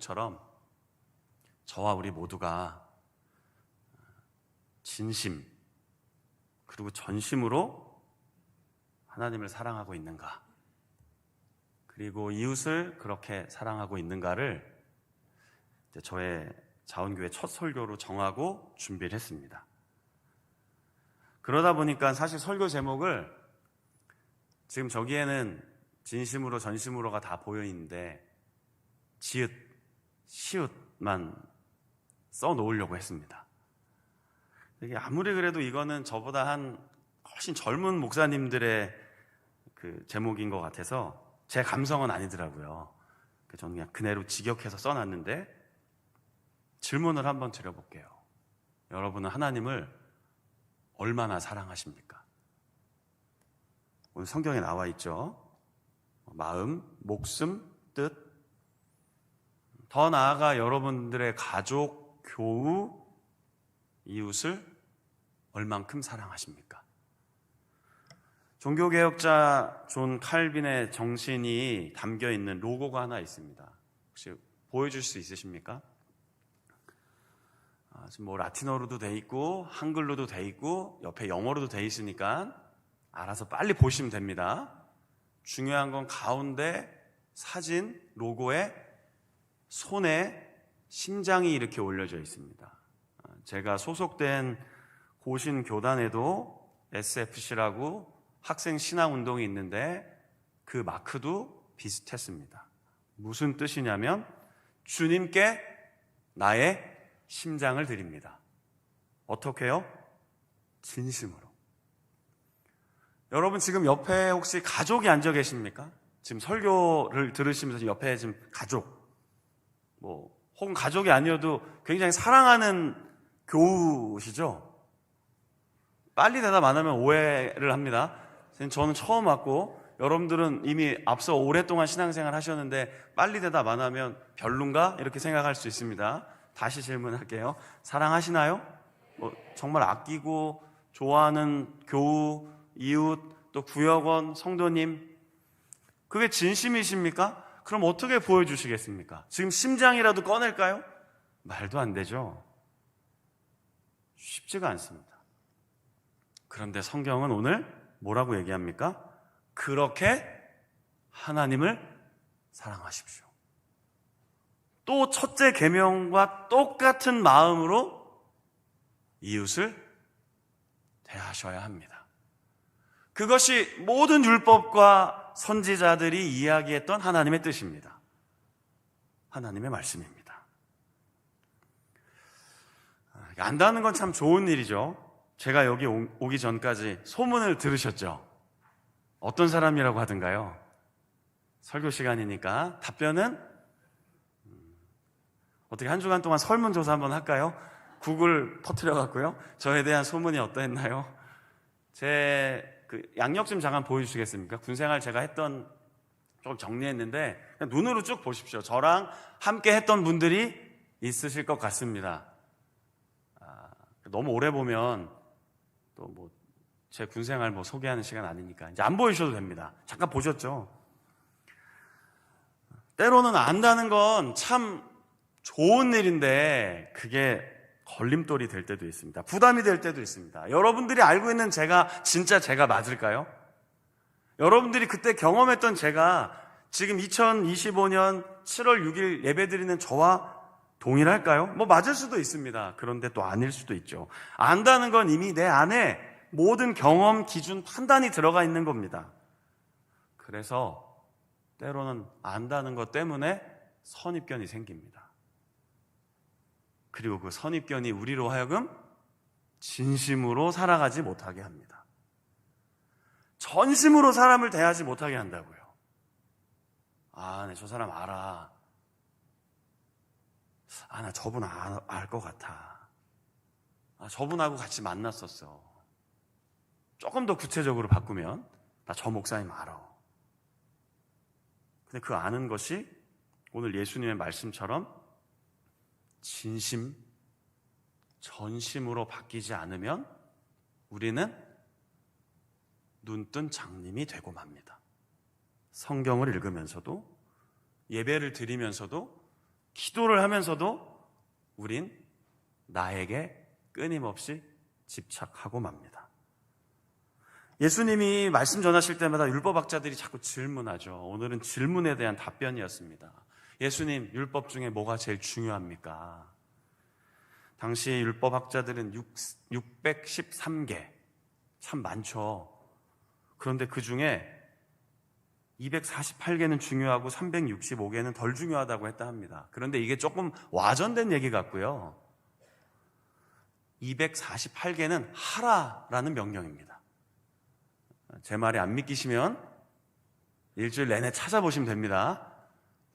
제목처럼 저와 우리 모두가 진심 그리고 전심으로 하나님을 사랑하고 있는가, 그리고 이웃을 그렇게 사랑하고 있는가를 저의 자원교회 첫 설교로 정하고 준비를 했습니다. 그러다 보니까 사실 설교 제목을 지금 저기에는 진심으로 전심으로가 다 보여 있는데 지읒, 시읒만 써놓으려고 했습니다. 이게 아무리 그래도 이거는 저보다 한 훨씬 젊은 목사님들의 그 제목인 것 같아서 제 감성은 아니더라고요. 저는 그냥 그대로 직역해서 써놨는데 질문을 한번 드려볼게요. 여러분은 하나님을 얼마나 사랑하십니까? 오늘 성경에 나와 있죠. 마음, 목숨, 뜻. 더 나아가 여러분들의 가족, 교우, 이웃을 얼만큼 사랑하십니까? 종교개혁자 존 칼빈의 정신이 담겨있는 로고가 하나 있습니다. 혹시 보여줄 수 있으십니까? 지금 뭐 라틴어로도 돼 있고 한글로도 돼 있고 옆에 영어로도 돼 있으니까 알아서 빨리 보시면 됩니다. 중요한 건 가운데 사진 로고에 손에 심장이 이렇게 올려져 있습니다. 제가 소속된 고신 교단에도 SFC라고 학생 신앙 운동이 있는데 그 마크도 비슷했습니다. 무슨 뜻이냐면 주님께 나의 심장을 드립니다. 어떻게요? 진심으로. 여러분 지금 옆에 혹시 가족이 앉아 계십니까? 지금 설교를 들으시면서 옆에 지금 가족, 혹은 가족이 아니어도 굉장히 사랑하는 교우시죠? 빨리 대답 안 하면 오해를 합니다. 저는 처음 왔고 여러분들은 이미 앞서 오랫동안 신앙생활 하셨는데 빨리 대답 안 하면 별론가? 이렇게 생각할 수 있습니다. 다시 질문할게요. 사랑하시나요? 정말 아끼고 좋아하는 교우, 이웃, 또 구역원, 성도님, 그게 진심이십니까? 그럼 어떻게 보여주시겠습니까? 지금 심장이라도 꺼낼까요? 말도 안 되죠. 쉽지가 않습니다. 그런데 성경은 오늘 뭐라고 얘기합니까? 그렇게 하나님을 사랑하십시오. 또 첫째 계명과 똑같은 마음으로 이웃을 대하셔야 합니다. 그것이 모든 율법과 선지자들이 이야기했던 하나님의 뜻입니다. 하나님의 말씀입니다. 안다는 건 참 좋은 일이죠. 제가 여기 오기 전까지 소문을 들으셨죠? 어떤 사람이라고 하던가요? 설교 시간이니까 답변은 어떻게 한 주간 동안 설문조사 한번 할까요? 구글 터뜨려갖고요. 저에 대한 소문이 어떠했나요? 제 양력쯤 잠깐 보여주시겠습니까? 군생활 제가 했던 조금 정리했는데 그냥 눈으로 쭉 보십시오. 저랑 함께 했던 분들이 있으실 것 같습니다. 너무 오래 보면 또 제 군생활 소개하는 시간 아니니까 이제 안 보여주셔도 됩니다. 잠깐 보셨죠? 때로는 안다는 건 참 좋은 일인데 그게 걸림돌이 될 때도 있습니다. 부담이 될 때도 있습니다. 여러분들이 알고 있는 제가 진짜 제가 맞을까요? 여러분들이 그때 경험했던 제가 지금 2025년 7월 6일 예배드리는 저와 동일할까요? 맞을 수도 있습니다. 그런데 또 아닐 수도 있죠. 안다는 건 이미 내 안에 모든 경험, 기준, 판단이 들어가 있는 겁니다. 그래서 때로는 안다는 것 때문에 선입견이 생깁니다. 그리고 그 선입견이 우리로 하여금 진심으로 살아가지 못하게 합니다. 전심으로 사람을 대하지 못하게 한다고요. 네, 저 사람 알아. 나 저분 알 것 같아. 저분하고 같이 만났었어. 조금 더 구체적으로 바꾸면 나 저 목사님 알아. 근데 그 아는 것이 오늘 예수님의 말씀처럼 진심, 전심으로 바뀌지 않으면 우리는 눈뜬 장님이 되고 맙니다. 성경을 읽으면서도 예배를 드리면서도 기도를 하면서도 우린 나에게 끊임없이 집착하고 맙니다. 예수님이 말씀 전하실 때마다 율법학자들이 자꾸 질문하죠. 오늘은 질문에 대한 답변이었습니다. 예수님, 율법 중에 뭐가 제일 중요합니까? 당시 율법학자들은 613개, 참 많죠. 그런데 그 중에 248개는 중요하고 365개는 덜 중요하다고 했다 합니다. 그런데 이게 조금 와전된 얘기 같고요. 248개는 하라라는 명령입니다. 제 말이 안 믿기시면 일주일 내내 찾아보시면 됩니다.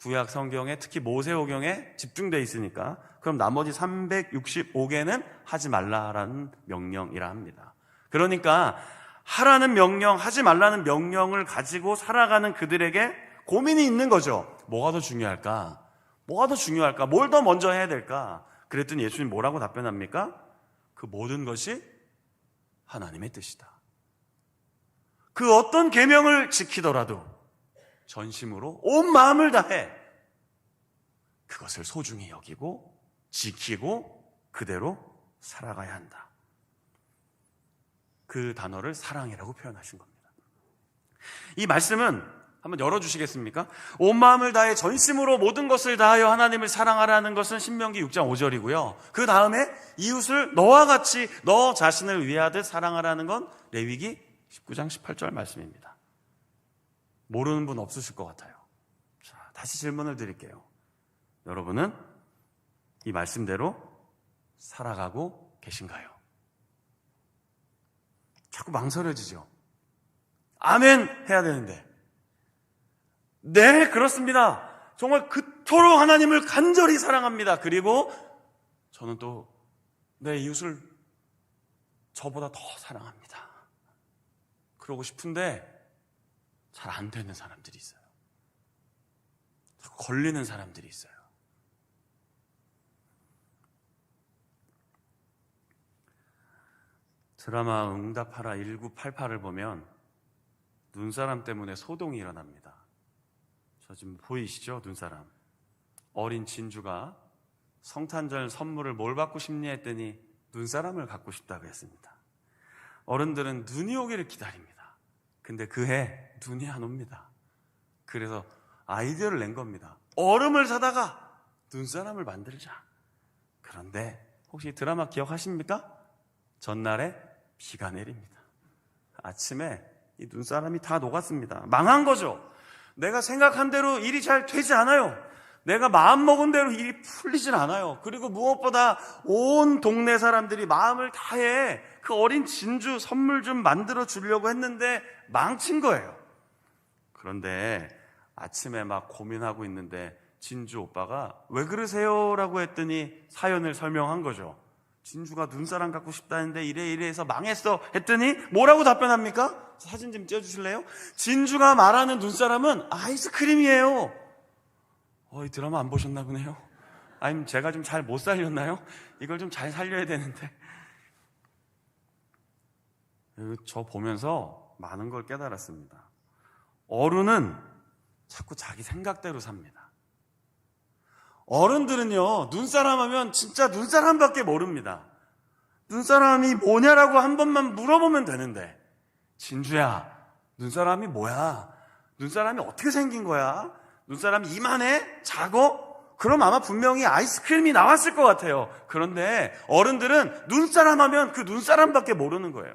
구약 성경에, 특히 모세오경에 집중되어 있으니까. 그럼 나머지 365개는 하지 말라라는 명령이라 합니다. 그러니까 하라는 명령, 하지 말라는 명령을 가지고 살아가는 그들에게 고민이 있는 거죠. 뭐가 더 중요할까? 뭐가 더 중요할까? 뭘 더 먼저 해야 될까? 그랬더니 예수님 뭐라고 답변합니까? 그 모든 것이 하나님의 뜻이다. 그 어떤 계명을 지키더라도 전심으로 온 마음을 다해 그것을 소중히 여기고 지키고 그대로 살아가야 한다. 그 단어를 사랑이라고 표현하신 겁니다. 이 말씀은 한번 열어주시겠습니까? 온 마음을 다해 전심으로 모든 것을 다하여 하나님을 사랑하라는 것은 신명기 6장 5절이고요. 그 다음에 이웃을 너와 같이 너 자신을 위하듯 사랑하라는 건 레위기 19장 18절 말씀입니다. 모르는 분 없으실 것 같아요. 자, 다시 질문을 드릴게요. 여러분은 이 말씀대로 살아가고 계신가요? 자꾸 망설여지죠. 아멘 해야 되는데. 네, 그렇습니다. 정말 그토록 하나님을 간절히 사랑합니다. 그리고 저는 또 내 이웃을 저보다 더 사랑합니다. 그러고 싶은데 잘 안 되는 사람들이 있어요. 자꾸 걸리는 사람들이 있어요. 드라마 응답하라 1988을 보면 눈사람 때문에 소동이 일어납니다. 저 지금 보이시죠? 눈사람. 어린 진주가 성탄절 선물을 뭘 받고 싶니 했더니 눈사람을 갖고 싶다고 했습니다. 어른들은 눈이 오기를 기다립니다. 근데 그해 눈이 안 옵니다. 그래서 아이디어를 낸 겁니다. 얼음을 사다가 눈사람을 만들자. 그런데 혹시 드라마 기억하십니까? 전날에 비가 내립니다. 아침에 이 눈사람이 다 녹았습니다. 망한 거죠. 내가 생각한 대로 일이 잘 되지 않아요. 내가 마음먹은 대로 일이 풀리진 않아요. 그리고 무엇보다 온 동네 사람들이 마음을 다해 그 어린 진주 선물 좀 만들어 주려고 했는데 망친 거예요. 그런데 아침에 막 고민하고 있는데 진주 오빠가 왜 그러세요? 라고 했더니 사연을 설명한 거죠. 진주가 눈사람 갖고 싶다는데 이래 해서 망했어 했더니 뭐라고 답변합니까? 사진 좀 띄워주실래요? 진주가 말하는 눈사람은 아이스크림이에요. 이 드라마 안 보셨나 보네요. 아니면 제가 좀 잘 못 살렸나요? 이걸 좀 잘 살려야 되는데. 저 보면서 많은 걸 깨달았습니다. 어른은 자꾸 자기 생각대로 삽니다. 어른들은요, 눈사람 하면 진짜 눈사람밖에 모릅니다. 눈사람이 뭐냐라고 한 번만 물어보면 되는데, 진주야, 눈사람이 뭐야? 눈사람이 어떻게 생긴 거야? 눈사람이 이만해? 작어? 그럼 아마 분명히 아이스크림이 나왔을 것 같아요. 그런데 어른들은 눈사람 하면 그 눈사람밖에 모르는 거예요.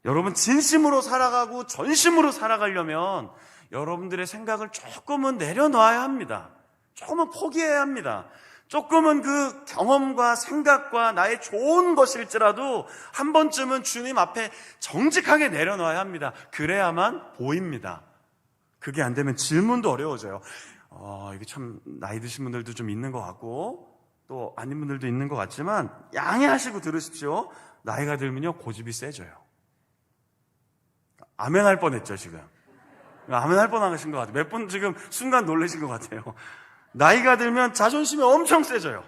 여러분, 진심으로 살아가고 전심으로 살아가려면 여러분들의 생각을 조금은 내려놔야 합니다. 조금은 포기해야 합니다. 조금은 그 경험과 생각과 나의 좋은 것일지라도 한 번쯤은 주님 앞에 정직하게 내려놔야 합니다. 그래야만 보입니다. 그게 안 되면 질문도 어려워져요. 이게 참 나이 드신 분들도 좀 있는 것 같고 또 아닌 분들도 있는 것 같지만 양해하시고 들으십시오. 나이가 들면요 고집이 세져요. 아멘 할 뻔했죠 지금. 아멘 할 뻔하신 것 같아요. 몇 분 지금 순간 놀라신 것 같아요. 나이가 들면 자존심이 엄청 세져요.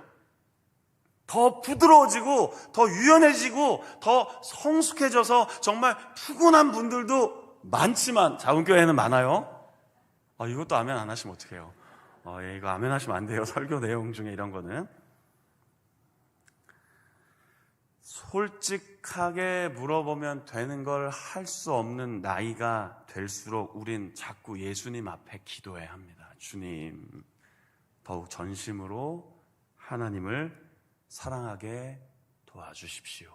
더 부드러워지고 더 유연해지고 더 성숙해져서 정말 푸근한 분들도 많지만 작은 교회에는 많아요. 이것도 아멘 안 하시면 어떡해요. 이거 아멘 하시면 안 돼요. 설교 내용 중에 이런 거는. 솔직하게 물어보면 되는 걸 할 수 없는 나이가 될수록 우린 자꾸 예수님 앞에 기도해야 합니다. 주님, 더욱 전심으로 하나님을 사랑하게 도와주십시오.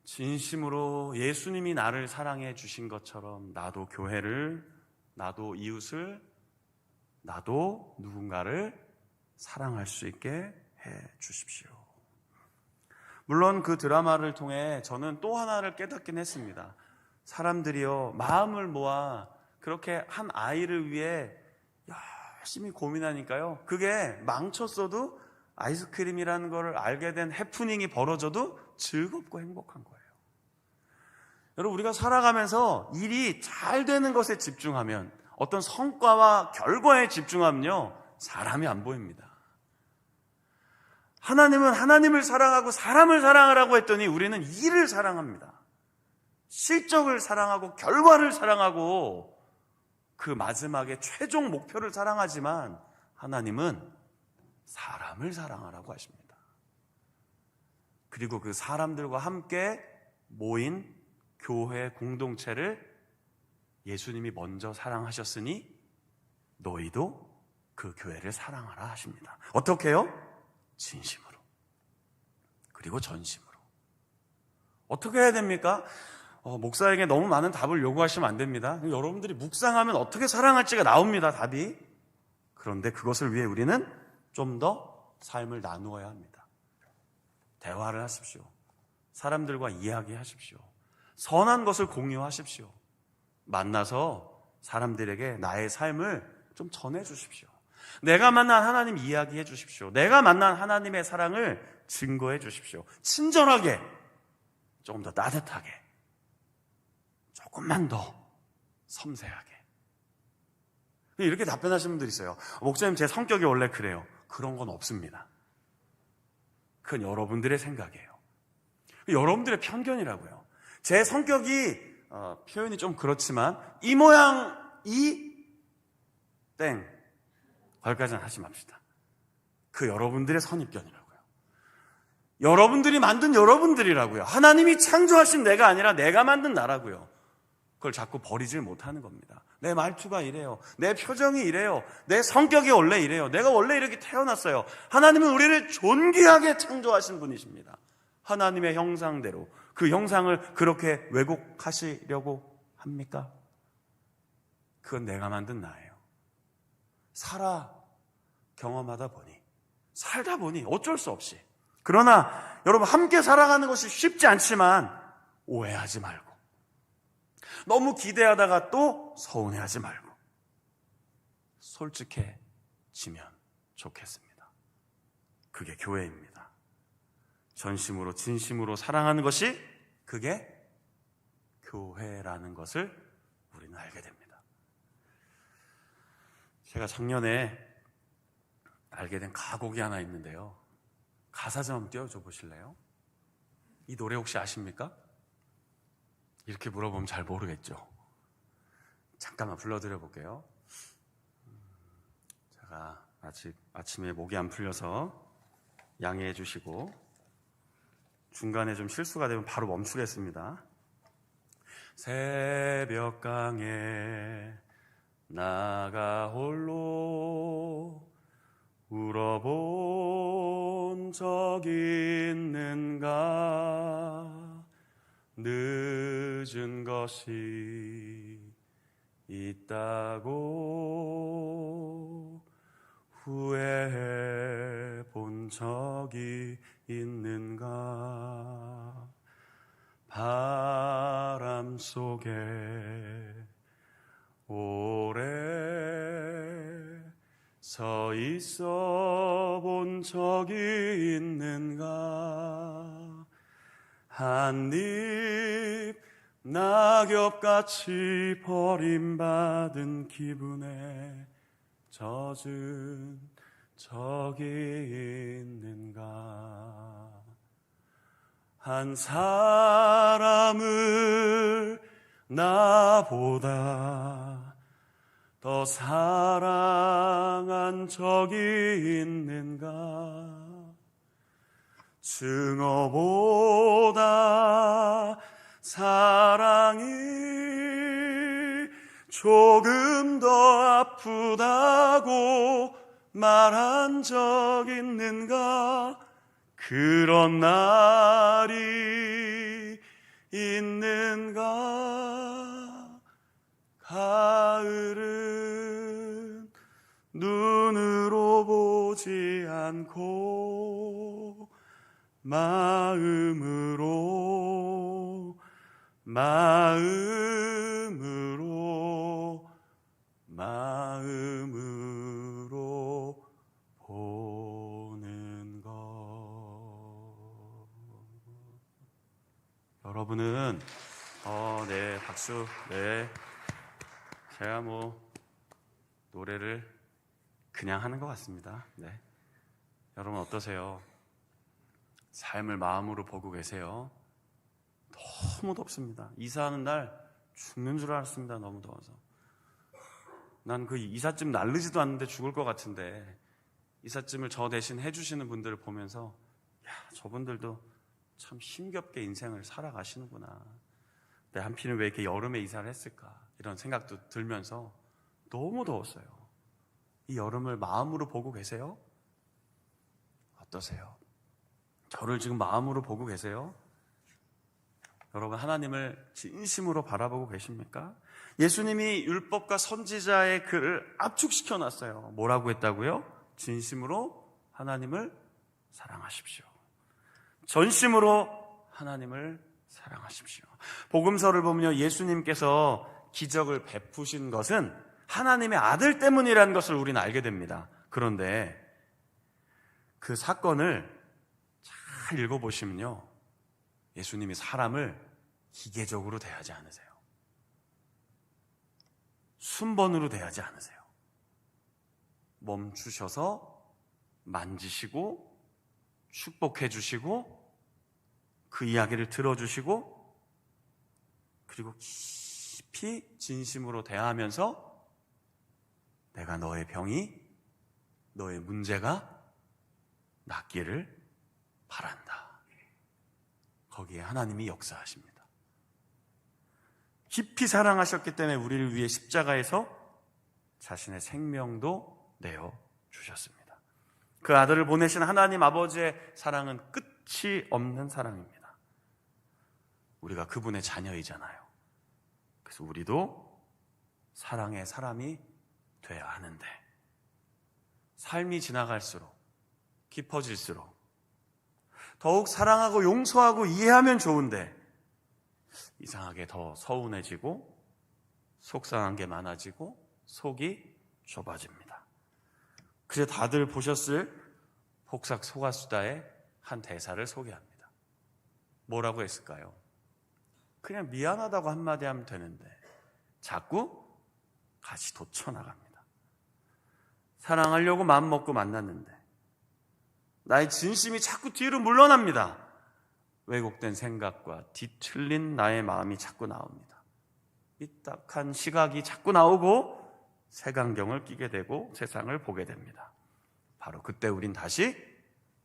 진심으로 예수님이 나를 사랑해 주신 것처럼 나도 교회를, 나도 이웃을, 나도 누군가를 사랑할 수 있게 해 주십시오. 물론 그 드라마를 통해 저는 또 하나를 깨닫긴 했습니다. 사람들이요, 마음을 모아 그렇게 한 아이를 위해 열심히 고민하니까요, 그게 망쳤어도 아이스크림이라는 걸 알게 된 해프닝이 벌어져도 즐겁고 행복한 거예요. 여러분, 우리가 살아가면서 일이 잘 되는 것에 집중하면, 어떤 성과와 결과에 집중하면요, 사람이 안 보입니다. 하나님은 하나님을 사랑하고 사람을 사랑하라고 했더니 우리는 일을 사랑합니다. 실적을 사랑하고 결과를 사랑하고 그 마지막에 최종 목표를 사랑하지만, 하나님은 사람을 사랑하라고 하십니다. 그리고 그 사람들과 함께 모인 교회 공동체를 예수님이 먼저 사랑하셨으니 너희도 그 교회를 사랑하라 하십니다. 어떻게 해요? 진심으로, 그리고 전심으로. 어떻게 해야 됩니까? 목사에게 너무 많은 답을 요구하시면 안 됩니다. 여러분들이 묵상하면 어떻게 사랑할지가 나옵니다, 답이. 그런데 그것을 위해 우리는 좀 더 삶을 나누어야 합니다. 대화를 하십시오. 사람들과 이야기하십시오. 선한 것을 공유하십시오. 만나서 사람들에게 나의 삶을 좀 전해주십시오. 내가 만난 하나님 이야기해 주십시오. 내가 만난 하나님의 사랑을 증거해 주십시오. 친절하게, 조금 더 따뜻하게, 조금만 더 섬세하게. 이렇게 답변하시는 분들이 있어요. 목사님, 제 성격이 원래 그래요. 그런 건 없습니다. 그건 여러분들의 생각이에요. 여러분들의 편견이라고요. 제 성격이 표현이 좀 그렇지만 이 모양 이 땡, 거기까지는 하지 맙시다. 그 여러분들의 선입견이라고요. 여러분들이 만든 여러분들이라고요. 하나님이 창조하신 내가 아니라 내가 만든 나라고요. 그걸 자꾸 버리질 못하는 겁니다. 내 말투가 이래요. 내 표정이 이래요. 내 성격이 원래 이래요. 내가 원래 이렇게 태어났어요. 하나님은 우리를 존귀하게 창조하신 분이십니다. 하나님의 형상대로. 그 형상을 그렇게 왜곡하시려고 합니까? 그건 내가 만든 나예요. 경험하다 보니, 살다 보니 어쩔 수 없이. 그러나 여러분, 함께 살아가는 것이 쉽지 않지만 오해하지 말고, 너무 기대하다가 또 서운해하지 말고 솔직해지면 좋겠습니다. 그게 교회입니다. 전심으로 진심으로 사랑하는 것이 그게 교회라는 것을 우리는 알게 됩니다. 제가 작년에 알게 된 가곡이 하나 있는데요, 가사 좀 띄워줘 보실래요? 이 노래 혹시 아십니까? 이렇게 물어보면 잘 모르겠죠. 잠깐만 불러드려 볼게요. 제가 아침에 목이 안 풀려서 양해해 주시고, 중간에 좀 실수가 되면 바로 멈추겠습니다. 새벽강에 나가 홀로 울어본 적 있는가? 늦은 것이 있다고 후회해 본 적이 있는가? 바람 속에 오래 서 있어 본 적이 있는가? 한입 낙엽같이 버림받은 기분에 젖은 적이 있는가? 한 사람을 나보다 더 사랑한 적이 있는가? 증오보다 사랑이 조금 더 아프다고 말한 적 있는가? 그런 날이 있는가? 가을은 눈으로 보지 않고 마음으로 보는 것. 여러분은 네, 박수. 네, 제가 노래를 그냥 하는 것 같습니다. 네, 여러분 어떠세요? 삶을 마음으로 보고 계세요? 너무 덥습니다. 이사하는 날 죽는 줄 알았습니다. 너무 더워서. 난 그 이삿짐 날르지도 않는데 죽을 것 같은데 이삿짐을 저 대신 해주시는 분들을 보면서 야, 저분들도 참 힘겹게 인생을 살아가시는구나. 내 한피는 왜 이렇게 여름에 이사를 했을까? 이런 생각도 들면서 너무 더웠어요. 이 여름을 마음으로 보고 계세요? 어떠세요? 저를 지금 마음으로 보고 계세요? 여러분 하나님을 진심으로 바라보고 계십니까? 예수님이 율법과 선지자의 글을 압축시켜 놨어요. 뭐라고 했다고요? 진심으로 하나님을 사랑하십시오. 전심으로 하나님을 사랑하십시오. 복음서를 보면요, 예수님께서 기적을 베푸신 것은 하나님의 아들 때문이라는 것을 우리는 알게 됩니다. 그런데 그 사건을 잘 읽어보시면요, 예수님이 사람을 기계적으로 대하지 않으세요. 순번으로 대하지 않으세요. 멈추셔서 만지시고 축복해 주시고 그 이야기를 들어주시고 그리고 깊이 진심으로 대하면서 내가 너의 병이, 너의 문제가 낫기를 바란다. 거기에 하나님이 역사하십니다. 깊이 사랑하셨기 때문에 우리를 위해 십자가에서 자신의 생명도 내어 주셨습니다. 그 아들을 보내신 하나님 아버지의 사랑은 끝이 없는 사랑입니다. 우리가 그분의 자녀이잖아요. 그래서 우리도 사랑의 사람이 돼야 하는데 삶이 지나갈수록 깊어질수록 더욱 사랑하고 용서하고 이해하면 좋은데 이상하게 더 서운해지고 속상한 게 많아지고 속이 좁아집니다. 그래서 다들 보셨을 폭삭 소가수다의 한 대사를 소개합니다. 뭐라고 했을까요? 그냥 미안하다고 한마디 하면 되는데 자꾸 같이 돋쳐나갑니다. 사랑하려고 마음먹고 만났는데 나의 진심이 자꾸 뒤로 물러납니다. 왜곡된 생각과 뒤틀린 나의 마음이 자꾸 나옵니다. 삐딱한 시각이 자꾸 나오고 색안경을 끼게 되고 세상을 보게 됩니다. 바로 그때 우린 다시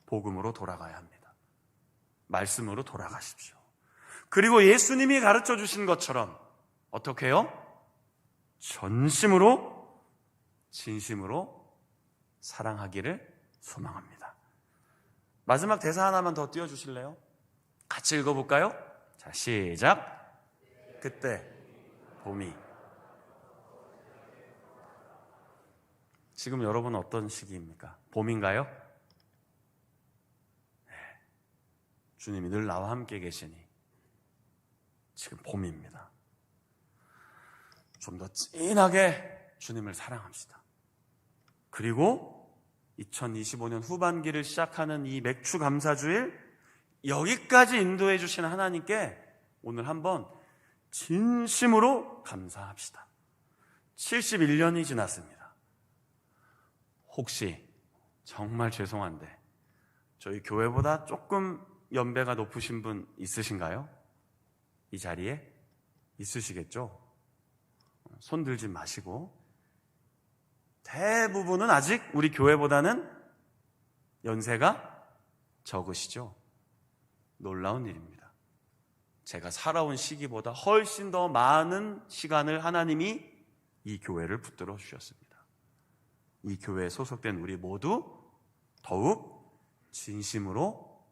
복음으로 돌아가야 합니다. 말씀으로 돌아가십시오. 그리고 예수님이 가르쳐 주신 것처럼 어떻게 해요? 전심으로 진심으로 사랑하기를 소망합니다. 마지막 대사 하나만 더 띄워주실래요? 같이 읽어볼까요? 자, 시작. 그때 봄이. 지금 여러분은 어떤 시기입니까? 봄인가요? 네. 주님이 늘 나와 함께 계시니 지금 봄입니다. 좀 더 진하게 주님을 사랑합시다. 그리고 2025년 후반기를 시작하는 이 맥주 감사주일 여기까지 인도해 주신 하나님께 오늘 한번 진심으로 감사합시다. 71년이 지났습니다. 혹시 정말 죄송한데 저희 교회보다 조금 연배가 높으신 분 있으신가요? 이 자리에 있으시겠죠? 손 들지 마시고 대부분은 아직 우리 교회보다는 연세가 적으시죠. 놀라운 일입니다. 제가 살아온 시기보다 훨씬 더 많은 시간을 하나님이 이 교회를 붙들어 주셨습니다. 이 교회에 소속된 우리 모두 더욱 진심으로,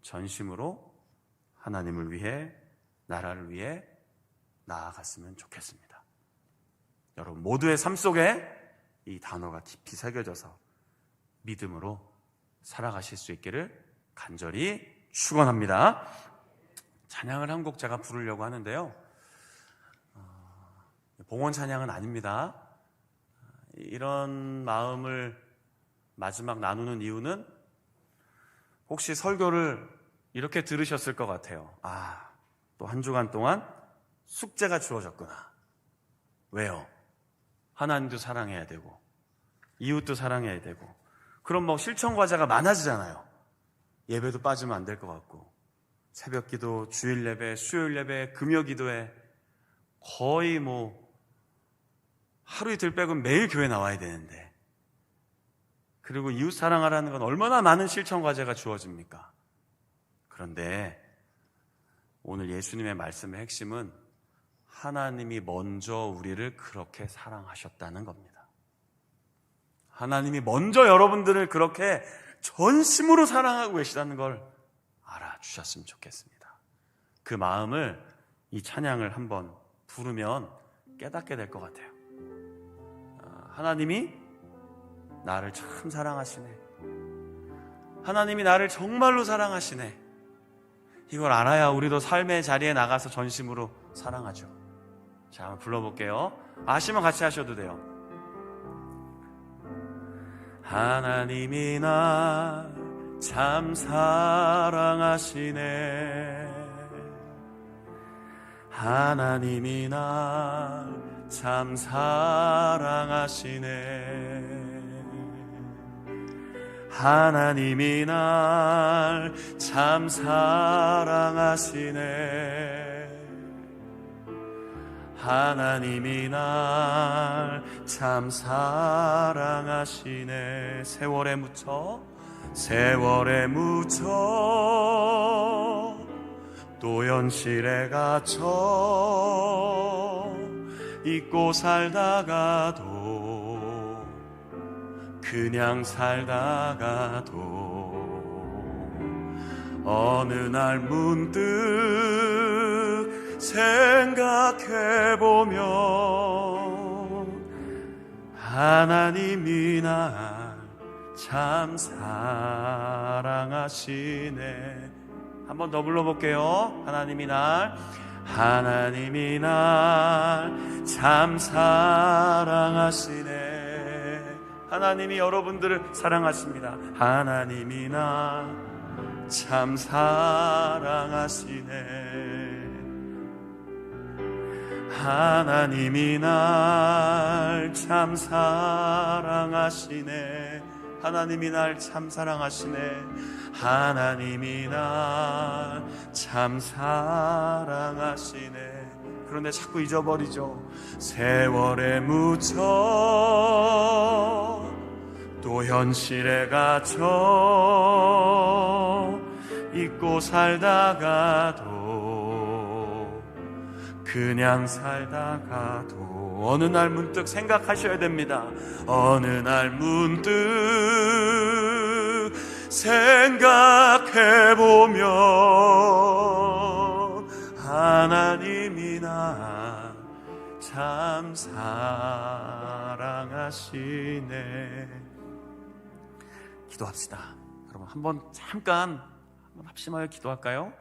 전심으로 하나님을 위해, 나라를 위해 나아갔으면 좋겠습니다. 여러분 모두의 삶 속에 이 단어가 깊이 새겨져서 믿음으로 살아가실 수 있기를 간절히 축원합니다. 찬양을 한 곡 제가 부르려고 하는데요. 봉헌 찬양은 아닙니다. 이런 마음을 마지막 나누는 이유는 혹시 설교를 이렇게 들으셨을 것 같아요. 또 한 주간 동안 숙제가 주어졌구나. 왜요? 하나님도 사랑해야 되고 이웃도 사랑해야 되고 그럼 뭐 실천 과제가 많아지잖아요. 예배도 빠지면 안 될 것 같고 새벽 기도, 주일 예배, 수요일 예배, 금요 기도에 거의 뭐 하루 이틀 빼고는 매일 교회 나와야 되는데, 그리고 이웃 사랑하라는 건 얼마나 많은 실천 과제가 주어집니까? 그런데 오늘 예수님의 말씀의 핵심은 하나님이 먼저 우리를 그렇게 사랑하셨다는 겁니다. 하나님이 먼저 여러분들을 그렇게 전심으로 사랑하고 계시다는 걸 알아주셨으면 좋겠습니다. 그 마음을 이 찬양을 한번 부르면 깨닫게 될 것 같아요. 하나님이 나를 참 사랑하시네. 하나님이 나를 정말로 사랑하시네. 이걸 알아야 우리도 삶의 자리에 나가서 전심으로 사랑하죠. 자, 한번 불러볼게요. 아시면 같이 하셔도 돼요. 하나님이 나 참 사랑하시네. 하나님이 나 참 사랑하시네. 하나님이 날 참 사랑하시네. 하나님이 날 참 사랑하시네. 세월에 묻혀 또 현실에 갇혀 잊고 살다가도 그냥 살다가도 어느 날 문득 생각해보면 하나님이 날 참 사랑하시네. 한 번 더 불러볼게요. 하나님이 날 참 사랑하시네. 하나님이 여러분들을 사랑하십니다. 하나님이 나 참 사랑하시네. 하나님이 날 참 사랑하시네. 하나님이 날 참 사랑하시네. 하나님이 날 참 사랑하시네. 그런데 자꾸 잊어버리죠. 세월에 묻혀 또 현실에 갇혀 잊고 살다가도 그냥 살다가도 어느 날 문득 생각하셔야 됩니다. 어느 날 문득 생각해보면 하나님이 나 참 사랑하시네. 기도합시다. 여러분 한번 잠깐 한번 합심하여 기도할까요?